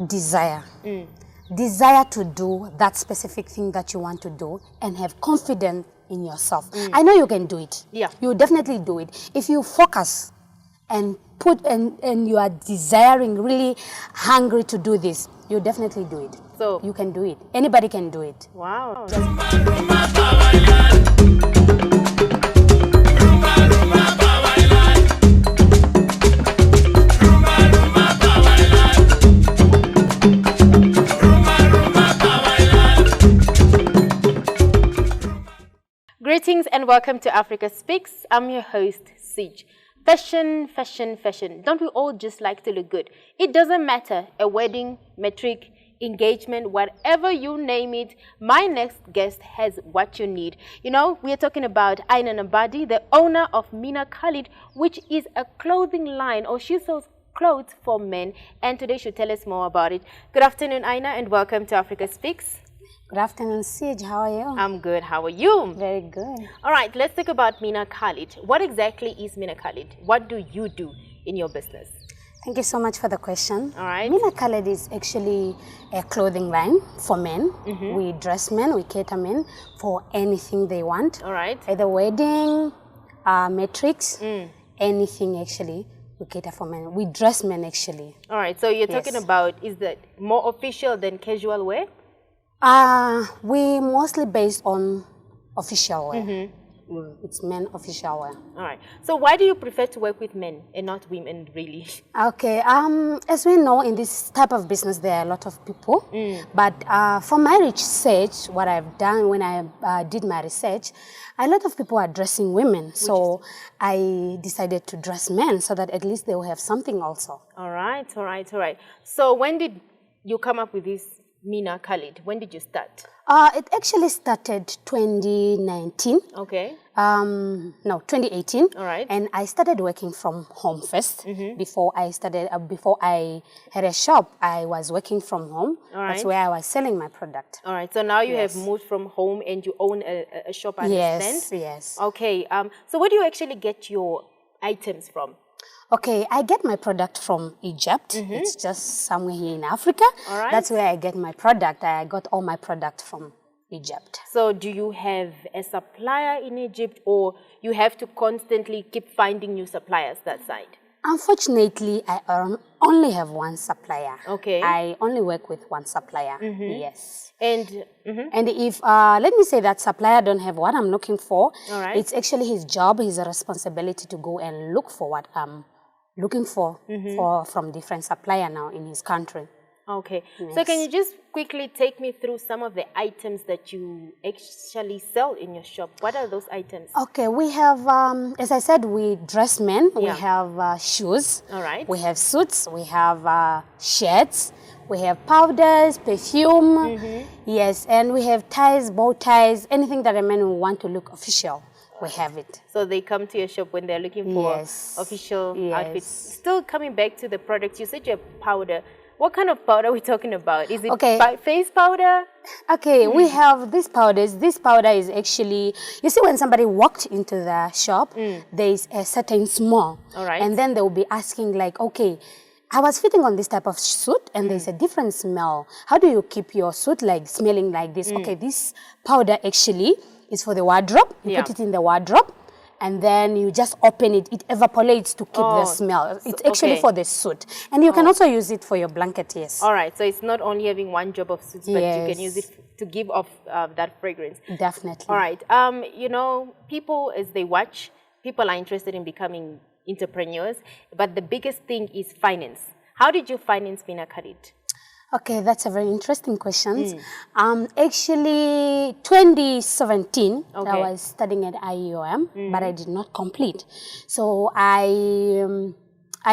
desire. Desire to do that specific thing that you want to do and have confidence in yourself. I know you can do it. Yeah. You definitely do it. If you focus and and you are desiring, really hungry to do this, you definitely do it. So you can do it. Anybody can do it. Wow. Greetings and welcome to Africa Speaks. I'm your host, Siege. Fashion, fashion, fashion. Don't we all just like to look good? It doesn't matter, a wedding, metric, engagement, whatever you name it, my next guest has what you need. You know, we are talking about Aina Nambadi, the owner of Mina Khalid, which is a clothing line, or she sells clothes for men, and today she'll tell us more about it. Good afternoon, Aina, and welcome to Africa Speaks. Good afternoon, Siege. How are you? I'm good. How are you? Very good. All right, let's talk about Mina Khalid. What exactly is Mina Khalid? What do you do in your business? Thank you so much for the question. All right. Mina Khalid is actually a clothing line for men. We dress men, we cater men for anything they want. All right. Either wedding, metrics, anything actually. We cater for men. We dress men actually. All right, so you're talking about, is that more official than casual wear? We mostly based on official wear. It's men official wear. All right. So why do you prefer to work with men and not women, really? Okay. As we know, in this type of business, there are a lot of people. But for my research, what I've done when I did my research, a lot of people are dressing women. So I decided to dress men so that at least they will have something also. All right, all right, all right. So when did you come up with this Mina Khalid? When did you start? It actually started 2019. Okay. No, 2018. All right. And I started working from home first. Before I had a shop, I was working from home. All right. That's where I was selling my product. All right. So now you have moved from home and you own a shop, I understand? Yes. Okay. So where do you actually get your items from? Okay, I get my product from Egypt. It's just somewhere here in Africa. All right. That's where I get my product. I got all my product from Egypt. So do you have a supplier in Egypt, or you have to constantly keep finding new suppliers that side? Unfortunately, I only have one supplier. Okay. I only work with one supplier. Yes. And And if, let me say that supplier don't have what I'm looking for, all right. it's actually his job, his responsibility to go and look for what I'm looking for from different supplier now in his country. Okay. Yes. So can you just quickly take me through some of the items that you actually sell in your shop? What are those items? Okay, we have, as I said, we dress men. We Yeah. have shoes. All right. We have suits. We have shirts. We have powders, perfume. Yes, and we have ties, bow ties, anything that a man will want to look official. We have it. So they come to your shop when they're looking for official outfits. Still coming back to the product, you said your powder. What kind of powder are we talking about? Is it face powder? Okay, we have these powders. This powder is actually, you see when somebody walked into the shop, there is a certain smell. All right. And then they will be asking like, okay, I was fitting on this type of suit and there's a different smell. How do you keep your suit like smelling like this? Okay, this powder actually is for the wardrobe. You put it in the wardrobe and then you just open it. It evaporates to keep the smell. It's actually for the suit. And you can also use it for your blanket, yes. All right, so it's not only having one job of suits, but you can use it to give off that fragrance. Definitely. All right, you know, people as they watch, people are interested in becoming entrepreneurs, but the biggest thing is finance. How did you finance Mina Khalid? Okay, that's a very interesting question. Actually, 2017, I was studying at IUM, but I did not complete. So I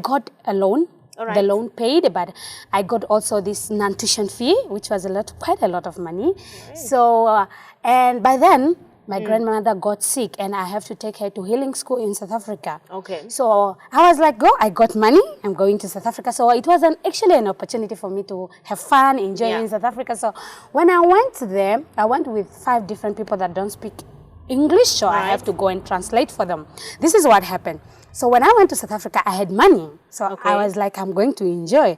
got a loan. Right. The loan paid, but I got also this non-tuition fee, which was quite a lot of money. Right. So, and by then, my grandmother got sick and I have to take her to healing school in South Africa. Okay. So I was like, I got money, I'm going to South Africa. So it was actually an opportunity for me to have fun, enjoy in South Africa. So when I went there, I went with 5 different people that don't speak English, so I have to go and translate for them. This is what happened. So when I went to South Africa, I had money. So I was like, I'm going to enjoy.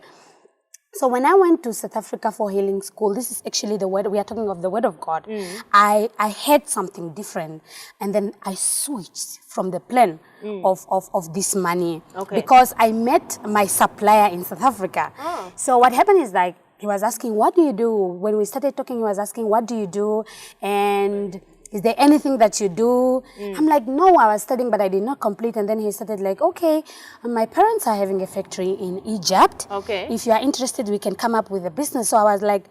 So when I went to South Africa for healing school, this is actually the word, we are talking of the word of God. I had something different, and then I switched from the plan of this money because I met my supplier in South Africa. So what happened is like, he was asking, what do you do? When we started talking, he was asking, what do you do? And is there anything that you do? I'm like, no, I was studying, but I did not complete. And then he started like, okay, my parents are having a factory in Egypt. If you are interested, we can come up with a business. So I was like,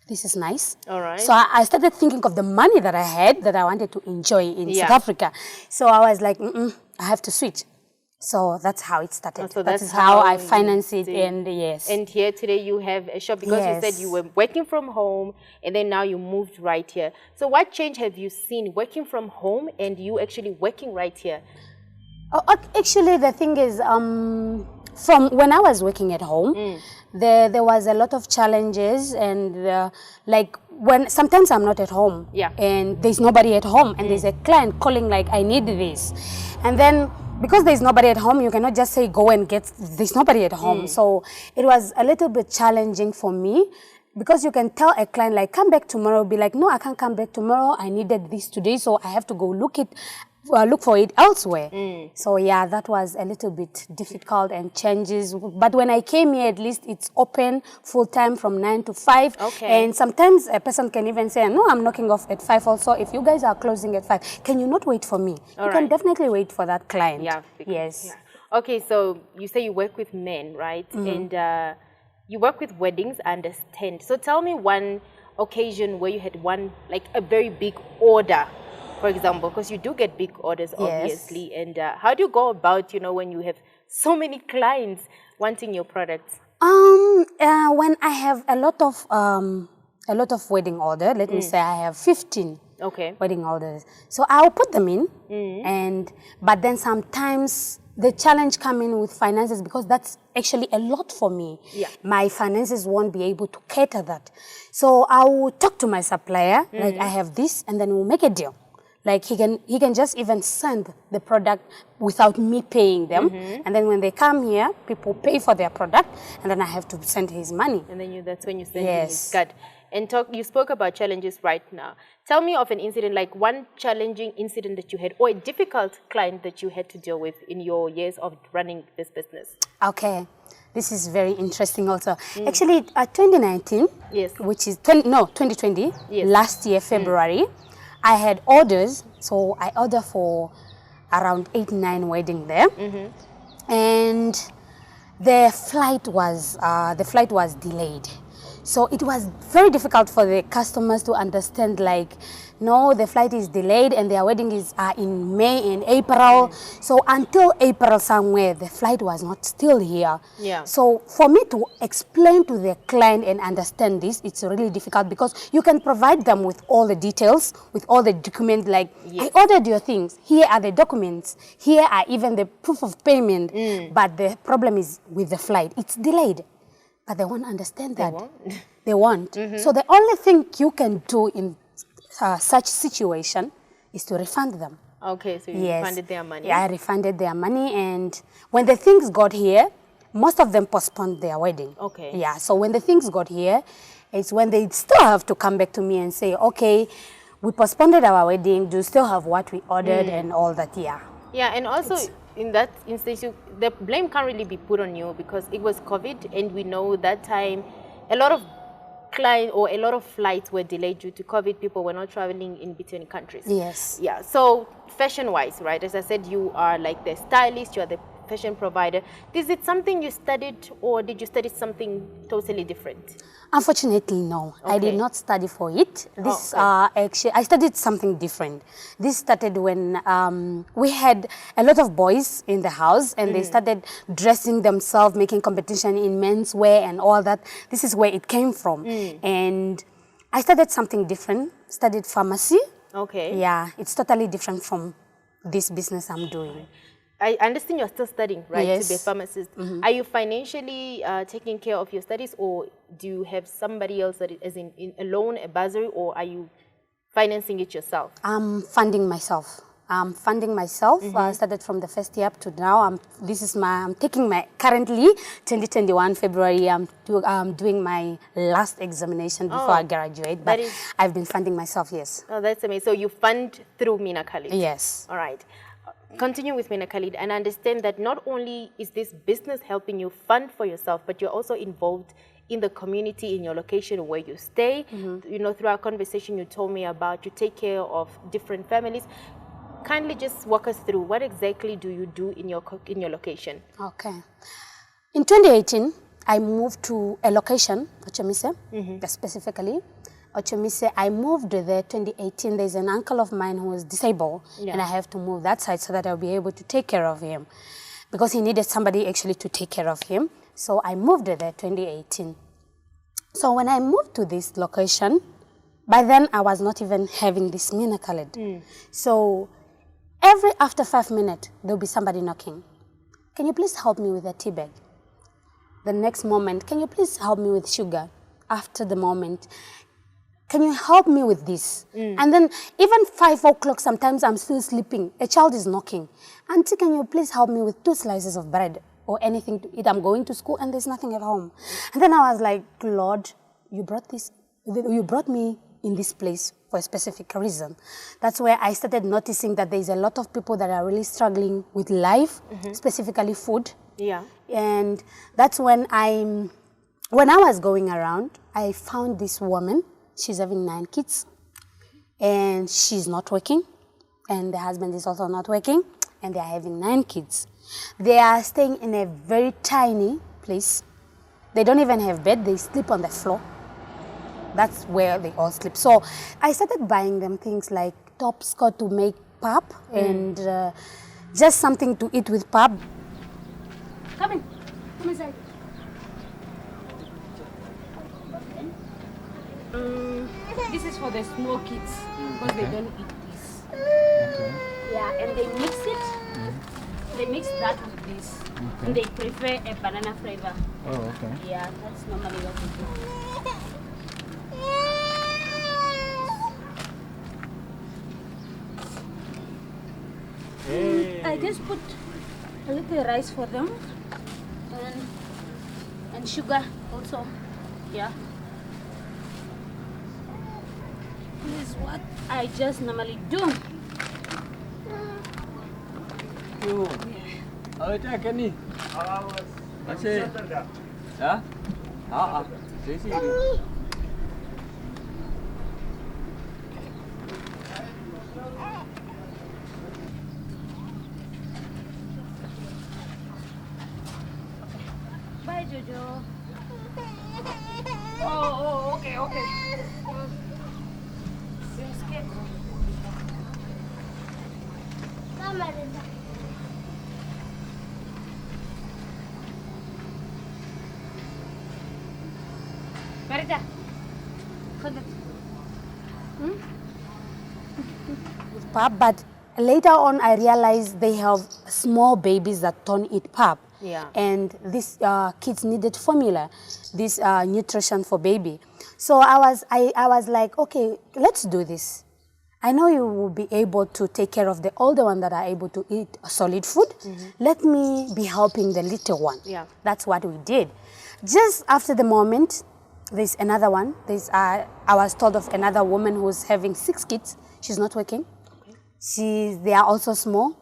this is nice. All right. So I started thinking of the money that I had that I wanted to enjoy in South Africa. So I was like, I have to switch. So that's how it started. So that is how I finance it, and yes. And here today you have a shop because you said you were working from home and then now you moved right here. So what change have you seen working from home and you actually working right here? Actually, the thing is, from when I was working at home, there was a lot of challenges, and like when sometimes I'm not at home and there's nobody at home and there's a client calling like, I need this. And then because there's nobody at home, you cannot just say go and get, there's nobody at home. So it was a little bit challenging for me, because you can tell a client like, come back tomorrow, be like, no, I can't come back tomorrow, I needed this today, so I have to go look for it elsewhere. So yeah, that was a little bit difficult and changes. But when I came here, at least it's open full time from 9 to 5. And sometimes a person can even say, no, I'm knocking off at 5 also. If you guys are closing at 5, can you not wait for me? You can definitely wait for that client. Yes. Okay, so you say you work with men, right? And you work with weddings, I understand. So tell me one occasion where you had one, like a very big order, for example, because you do get big orders, obviously. And how do you go about, when you have so many clients wanting your products? When I have a lot of wedding order, let me say I have 15 wedding orders. So I'll put them in, but then sometimes the challenge come in with finances, because that's actually a lot for me. My finances won't be able to cater that. So I will talk to my supplier, like I have this, and then we'll make a deal. Like he can just even send the product without me paying them. And then when they come here, people pay for their product, and then I have to send his money. And then that's when you send him his cut. And you spoke about challenges right now. Tell me of an incident, like one challenging incident that you had, or a difficult client that you had to deal with in your years of running this business. Okay. This is very interesting also. Actually, 2019, which is 2020, last year, February, I had orders. So I ordered for around 8-9 weddings there. And the flight was delayed. So it was very difficult for the customers to understand, like, no, the flight is delayed and their wedding is in May and April. So until April somewhere, the flight was not still here. So for me to explain to the client and understand this, it's really difficult, because you can provide them with all the details, with all the documents, like, I ordered your things, here are the documents, here are even the proof of payment. But the problem is with the flight, it's delayed. But they won't understand that. They won't. So the only thing you can do in such situation is to refund them. Okay, so you refunded their money. Yeah, I refunded their money, and when the things got here, most of them postponed their wedding. Yeah, so when the things got here, it's when they still have to come back to me and say, okay, we postponed our wedding, do you still have what we ordered and all that, Yeah, and also in that instance, the blame can't really be put on you, because it was COVID, and we know that time a lot of clients or a lot of flights were delayed due to COVID. People were not traveling in between countries. Yeah, so fashion-wise, right, as I said, you are like the stylist, you are the fashion provider. Is it something you studied, or did you study something totally different? Unfortunately, no. I did not study for it. This actually, I studied something different. This started when we had a lot of boys in the house, and they started dressing themselves, making competition in menswear and all that. This is where it came from. And I studied something different, studied pharmacy. Yeah, it's totally different from this business I'm doing. I understand you're still studying, right, to be a pharmacist. Are you financially taking care of your studies, or do you have somebody else that is in a loan, a bursary, or are you financing it yourself? I'm funding myself. I'm funding myself. I started from the first year up to now. I'm taking my, currently, 2021 February, I'm doing my last examination before I graduate. But I've been funding myself, yes. Oh, that's amazing. So you fund through Mina Khalid? Yes. All right. Continue with Mina Khalid, and understand that not only is this business helping you fund for yourself, but you're also involved in the community, in your location where you stay. You know, through our conversation, you told me about you take care of different families. Kindly just walk us through what exactly do you do in your location? Okay. In 2018, I moved to a location, Ochemise, specifically. Ochemise, I moved there 2018. There's an uncle of mine who was disabled, and I have to move that side so that I'll be able to take care of him, because he needed somebody actually to take care of him. So I moved there 2018. So when I moved to this location, by then I was not even having this Mina Khalid. So after 5 minutes, there'll be somebody knocking. Can you please help me with a tea bag? The next moment, can you please help me with sugar? After the moment, can you help me with this? And then even 5 o'clock, sometimes I'm still sleeping. A child is knocking. Auntie, can you please help me with 2 slices of bread or anything to eat? I'm going to school and there's nothing at home. And then I was like, Lord, you brought me in this place for a specific reason. That's where I started noticing that there's a lot of people that are really struggling with life, specifically food. Yeah. And that's when I was going around, I found this woman. She's having 9 kids, and she's not working, and the husband is also not working, and they are having 9 kids. They are staying in a very tiny place. They don't even have bed. They sleep on the floor. That's where they all sleep. So I started buying them things like top skirt to make pap, and just something to eat with pap. Come inside. This is for the small kids, because they don't eat this. Yeah, and they mix it. They mix that with this. And they prefer a banana flavor. Oh, okay. Yeah, that's normally what we do. I just put a little rice for them, and sugar also. Yeah. This is what I just normally do. Bye, Jojo. Oh, okay. Marita, with pap, but later on I realized they have small babies that don't eat pap. Yeah. And these kids needed formula, this nutrition for baby. So I was like, okay, let's do this. I know you will be able to take care of the older one that are able to eat solid food. Let me be helping the little one. Yeah. That's what we did. Just after the moment, there's another one. I was told of another woman who's having 6 kids. She's not working. Okay. They are also small.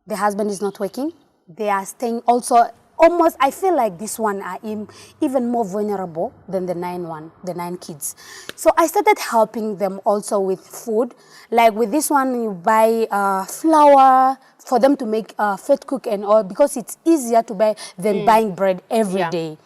The husband is not working. They are staying also almost, I feel like this one are even more vulnerable than the 9 kids. So I started helping them also with food. Like with this one, you buy flour for them to make fat cook and all, because it's easier to buy than buying bread every day.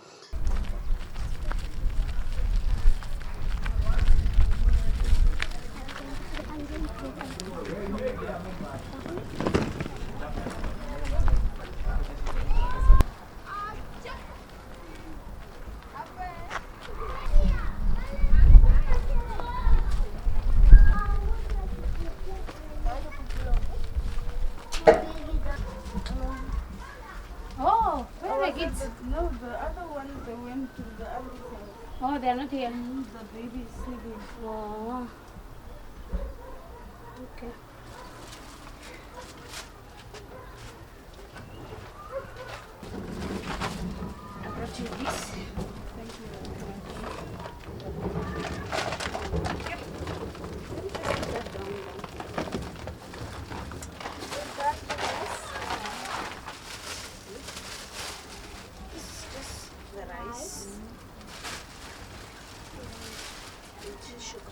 Oh, where are the kids? No, the other one, they went to the other side. Oh, they're not here. The baby is sleeping. Oh. Okay. you this. Thank you very much. This is just the rice. Sugar.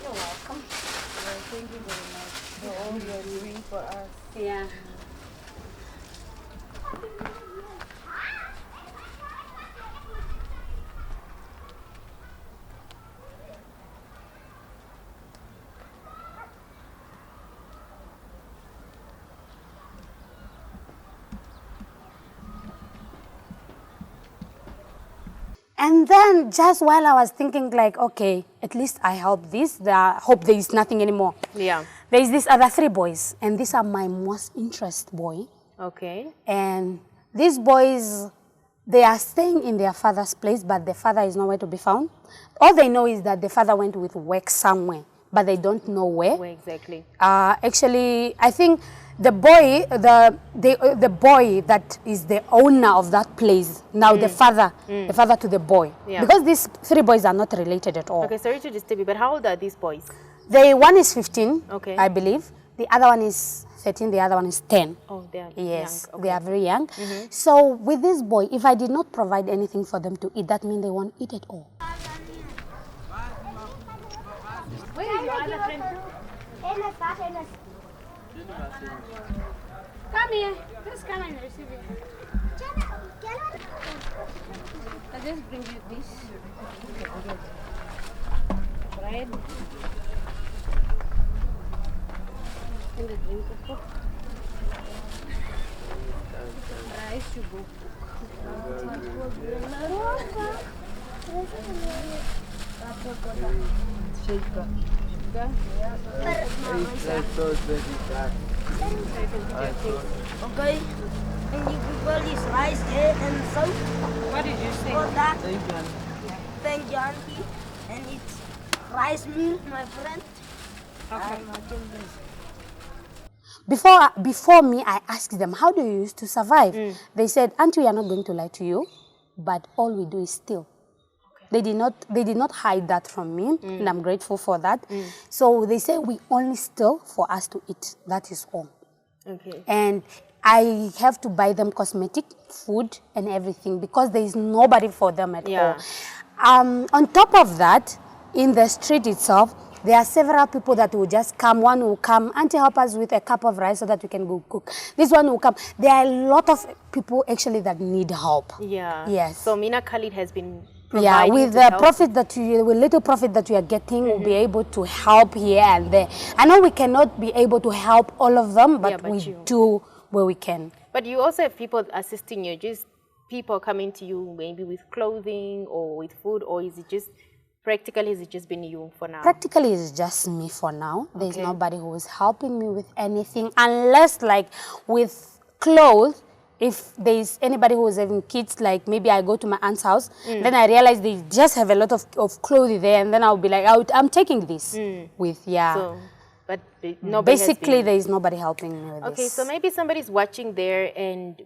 You're welcome. Well, thank you very much for all you are doing for us. Yeah. And then just while I was thinking like, okay, at least I help this, I hope there is nothing anymore. Yeah. There is these other 3 boys, and these are my most interest boy. Okay. And these boys, they are staying in their father's place, but the father is nowhere to be found. All they know is that the father went with work somewhere, but they don't know where. Where exactly? Actually, I think the boy, the boy that is the owner of that place, now the father to the boy. Yeah. Because these 3 boys are not related at all. Okay, sorry to disturb you, but how old are these boys? One is 15, Okay. I believe. The other one is 13, the other one is 10. Oh, they are Yes, young. they Okay. are very young. So with this boy, if I did not provide anything for them to eat, that means they won't eat at all. Where is your other friend? Come here. Just come and receive it. I just bring you this. Bread. And a drink of coke. Rice to go. Sugar. Okay, and you prepare this rice and some What did you say? for that. Thank you, auntie. And it's rice meal, my friend. Okay. Before me, I asked them, how do you used to survive? They said, Auntie, we are not going to lie to you, but all we do is steal. They did not hide that from me, and I'm grateful for that. So they say we only steal for us to eat. That is all. Okay. And I have to buy them cosmetic, food, and everything because there is nobody for them at Yeah. all. On top of that, in the street itself, there are several people that will just come. One will come, Auntie, help us with a cup of rice so that we can go cook. This one will come. There are a lot of people actually that need help. Yeah. Yes. So Mina Khalid has been Yeah, providing with to the help. profit that with little profit that we are getting, we'll be able to help here and there. I know we cannot be able to help all of them, but, Yeah, but we you- do where we can. But you also have people assisting you, just people coming to you maybe with clothing or with food, or is it just practically has it just been you for now? Practically, it's just me for now. There's Okay. nobody who is helping me with anything, unless like with clothes. If there's anybody who is having kids, like maybe I go to my aunt's house, then I realize they just have a lot of clothes there, and then I'll be like, I'm taking this with, yeah. So, but nobody has Basically, been. there is nobody helping me with Okay, this. so maybe somebody's watching there and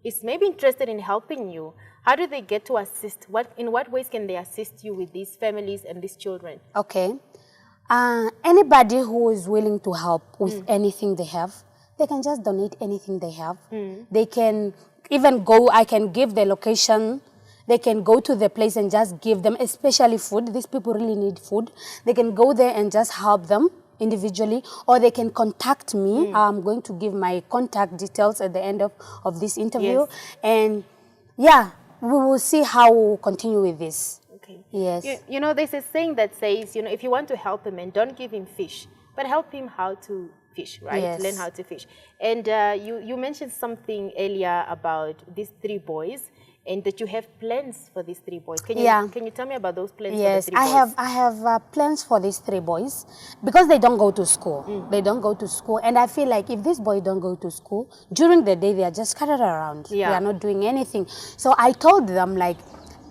is maybe interested in helping you. How do they get to assist? In what ways can they assist you with these families and these children? Okay. Anybody who is willing to help with anything they have, they can just donate anything they have. They can even go, I can give the location. They can go to the place and just give them, especially food. These people really need food. They can go there and just help them individually, or they can contact me. I'm going to give my contact details at the end of this interview. Yes. And yeah, we will see how we'll continue with this. Okay. Yes. You know, there's a saying that says, if you want to help a man, don't give him fish, but help him how to fish, right? Yes. Learn how to fish. And you mentioned something earlier about these 3 boys and that you have plans for these 3 boys. Can you tell me about those plans Yes, for the 3 boys? I have plans for these 3 boys because they don't go to school. They don't go to school, and I feel like if these boys don't go to school during the day, they are just scattered around. Yeah. They are not doing anything. So I told them like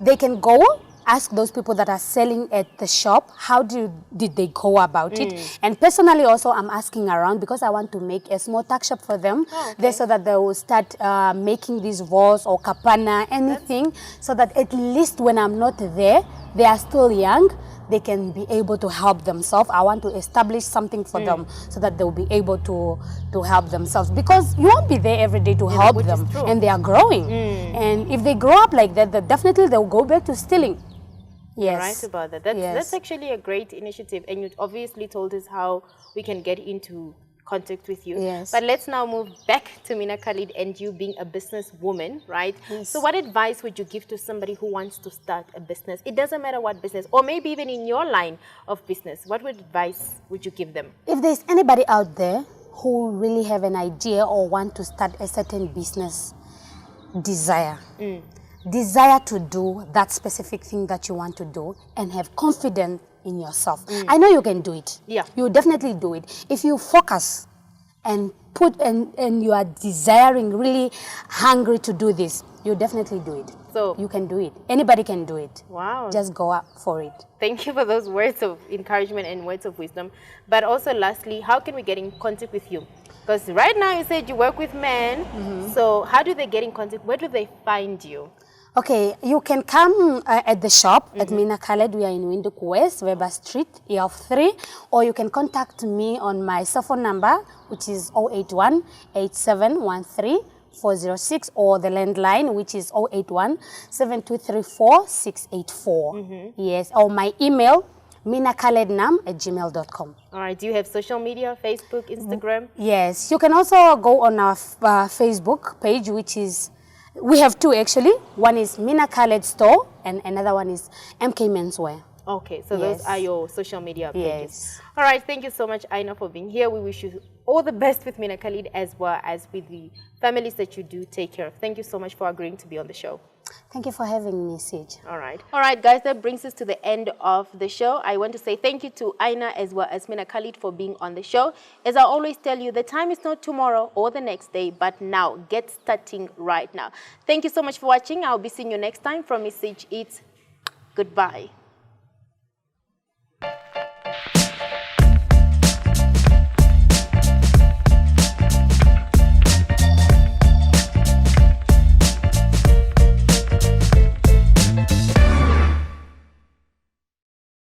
they can go ask those people that are selling at the shop, how did they go about it? And personally also, I'm asking around because I want to make a small tuck shop for them. There, so that they will start making these walls or kapana, anything, so that at least when I'm not there, they are still young, they can be able to help themselves. I want to establish something for them so that they'll be able to help themselves, because you won't be there every day to help them, and they are growing. And if they grow up like that, then definitely they'll go back to stealing. Yes. You're right about that. That's actually a great initiative, and you obviously told us how we can get into contact with you. Yes. But let's now move back to Mina Khalid and you being a businesswoman, right? Yes. So what advice would you give to somebody who wants to start a business? It doesn't matter what business, or maybe even in your line of business. What advice would you give them? If there's anybody out there who really have an idea or want to start a certain business, desire to do that specific thing that you want to do, and have confidence in yourself. I know you can do it. Yeah. You definitely do it. If you focus and put and you are desiring, really hungry to do this, you definitely do it. So you can do it. Anybody can do it. Wow. Just go up for it. Thank you for those words of encouragement and words of wisdom. But also lastly, how can we get in contact with you? Because right now you said you work with men. So how do they get in contact? Where do they find you? Okay, you can come at the shop at Mina Khalid. We are in Windhoek West, Weber Street, EF3. Or you can contact me on my cell phone number, which is 081 8713 406, or the landline, which is 081 7234 684. Yes, or my email, minakhalidnam@gmail.com. All right. Do you have social media, Facebook, Instagram? Yes, you can also go on our Facebook page, which is, we have two actually. One is Mina Khalid Store and another one is MK Menswear. Okay, so those are your social media pages. Yes. All right, thank you so much, Aina, for being here. We wish you all the best with Mina Khalid, as well as with the families that you do take care of. Thank you so much for agreeing to be on the show. Thank you for having me, Sage. All right. All right, guys, that brings us to the end of the show. I want to say thank you to Aina as well as Mina Khalid for being on the show. As I always tell you, the time is not tomorrow or the next day, but now. Get starting right now. Thank you so much for watching. I'll be seeing you next time. From Miss Sage, it's goodbye.